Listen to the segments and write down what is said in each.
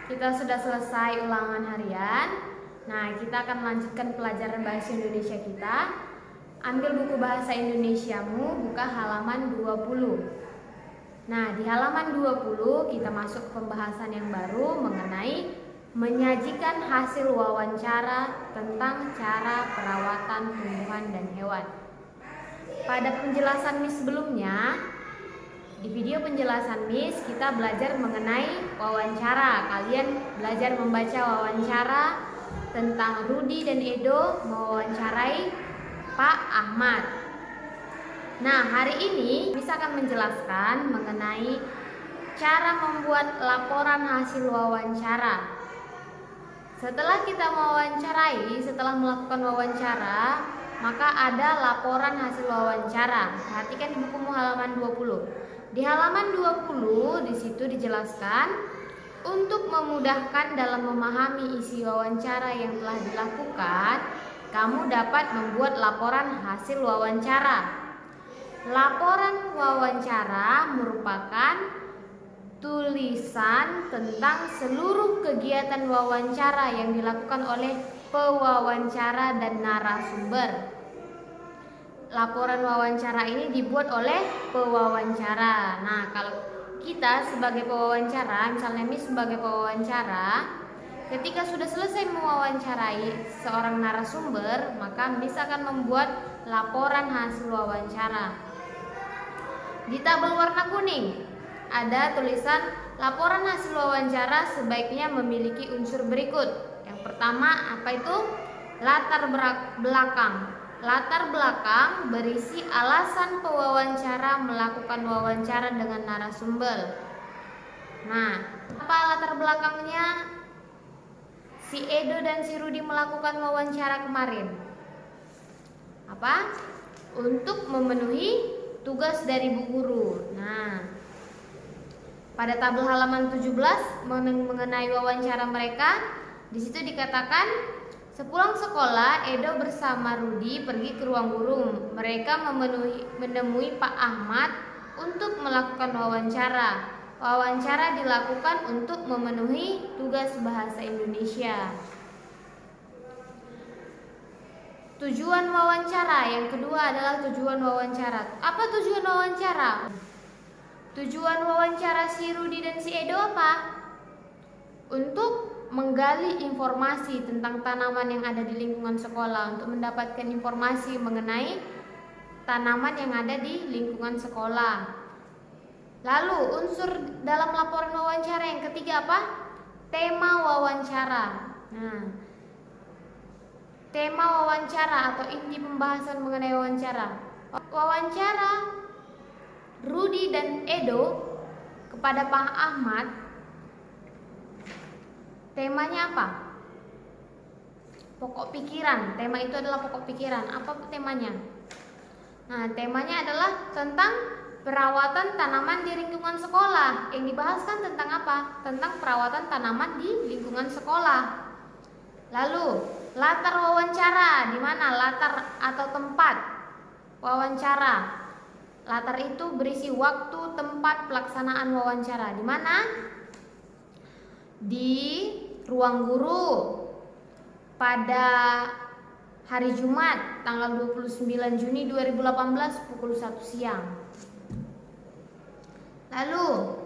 kita sudah selesai ulangan harian. Nah, kita akan melanjutkan pelajaran bahasa Indonesia kita. Ambil buku bahasa Indonesiamu, buka halaman 20. Nah, di halaman 20 kita masuk ke pembahasan yang baru mengenai menyajikan hasil wawancara tentang cara perawatan tumbuhan dan hewan. Pada penjelasan Miss sebelumnya, di video penjelasan Miss kita belajar mengenai wawancara. Kalian belajar membaca wawancara tentang Rudi dan Edo mewawancarai Pak Ahmad. Nah, hari ini Miss akan menjelaskan mengenai cara membuat laporan hasil wawancara. Setelah kita mewawancarai, setelah melakukan wawancara, maka ada laporan hasil wawancara. Perhatikan di bukumu halaman 20. Di halaman 20 di situ dijelaskan untuk memudahkan dalam memahami isi wawancara yang telah dilakukan, kamu dapat membuat laporan hasil wawancara. Laporan wawancara merupakan tulisan tentang seluruh kegiatan wawancara yang dilakukan oleh pewawancara dan narasumber. Laporan wawancara ini dibuat oleh pewawancara. Nah, kalau kita sebagai pewawancara, misalnya Miss sebagai pewawancara, ketika sudah selesai mewawancarai seorang narasumber, maka Miss akan membuat laporan hasil wawancara. Di tabel warna kuning ada tulisan laporan hasil wawancara sebaiknya memiliki unsur berikut. Yang pertama, apa itu? Latar belakang. Latar belakang berisi alasan pewawancara melakukan wawancara dengan narasumber. Nah, apa latar belakangnya si Edo dan si Rudi melakukan wawancara kemarin? Apa? Untuk memenuhi tugas dari Bu Guru. Nah, pada tabel halaman 17 mengenai wawancara mereka, di situ dikatakan sepulang sekolah, Edo bersama Rudi pergi ke ruang guru. Mereka menemui Pak Ahmad untuk melakukan wawancara. Wawancara dilakukan untuk memenuhi tugas bahasa Indonesia. Tujuan wawancara yang kedua adalah tujuan wawancara. Apa tujuan wawancara? Tujuan wawancara si Rudi dan si Edo apa? Untuk menggali informasi tentang tanaman yang ada di lingkungan sekolah, untuk mendapatkan informasi mengenai tanaman yang ada di lingkungan sekolah. Lalu unsur dalam laporan wawancara yang ketiga apa? Tema wawancara. Nah, tema wawancara atau inti pembahasan mengenai wawancara. Wawancara Rudi dan Edo kepada Pak Ahmad, temanya apa? Pokok pikiran. Tema itu adalah pokok pikiran. Apa temanya? Nah, temanya adalah tentang perawatan tanaman di lingkungan sekolah. Yang dibahaskan tentang apa? Tentang perawatan tanaman di lingkungan sekolah. Lalu, latar wawancara. Di mana latar atau tempat wawancara? Latar itu berisi waktu, tempat pelaksanaan wawancara. Di mana? Di ruang guru pada hari Jumat tanggal 29 Juni 2018 pukul 1 siang. Lalu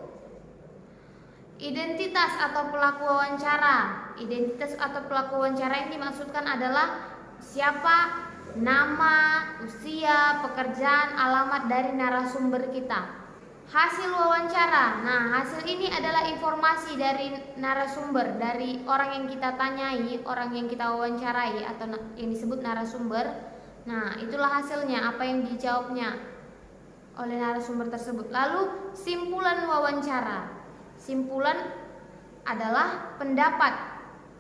identitas atau pelaku wawancara. Identitas atau pelaku wawancara yang dimaksudkan adalah siapa, nama, usia, pekerjaan, alamat dari narasumber kita. Hasil wawancara. Nah, hasil ini adalah informasi dari narasumber, dari orang yang kita tanyai, orang yang kita wawancarai atau yang disebut narasumber. Nah, itulah hasilnya, apa yang dijawabnya oleh narasumber tersebut. Lalu, simpulan wawancara. Simpulan adalah pendapat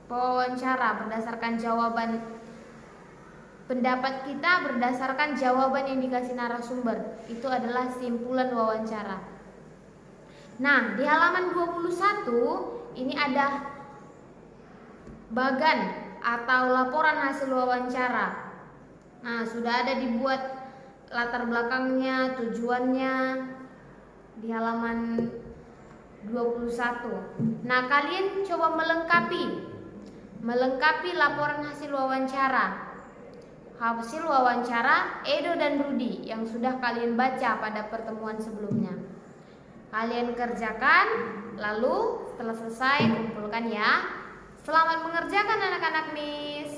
wawancara berdasarkan jawaban. Pendapat kita berdasarkan jawaban yang dikasih narasumber. Itu adalah simpulan wawancara. Nah, di halaman 21 ini ada bagan atau laporan hasil wawancara. Nah, sudah ada dibuat latar belakangnya, tujuannya di halaman 21. Nah, kalian coba melengkapi laporan hasil wawancara. Hasil wawancara Edo dan Rudi yang sudah kalian baca pada pertemuan sebelumnya. Kalian kerjakan, lalu setelah selesai kumpulkan ya. Selamat mengerjakan anak-anak Miss.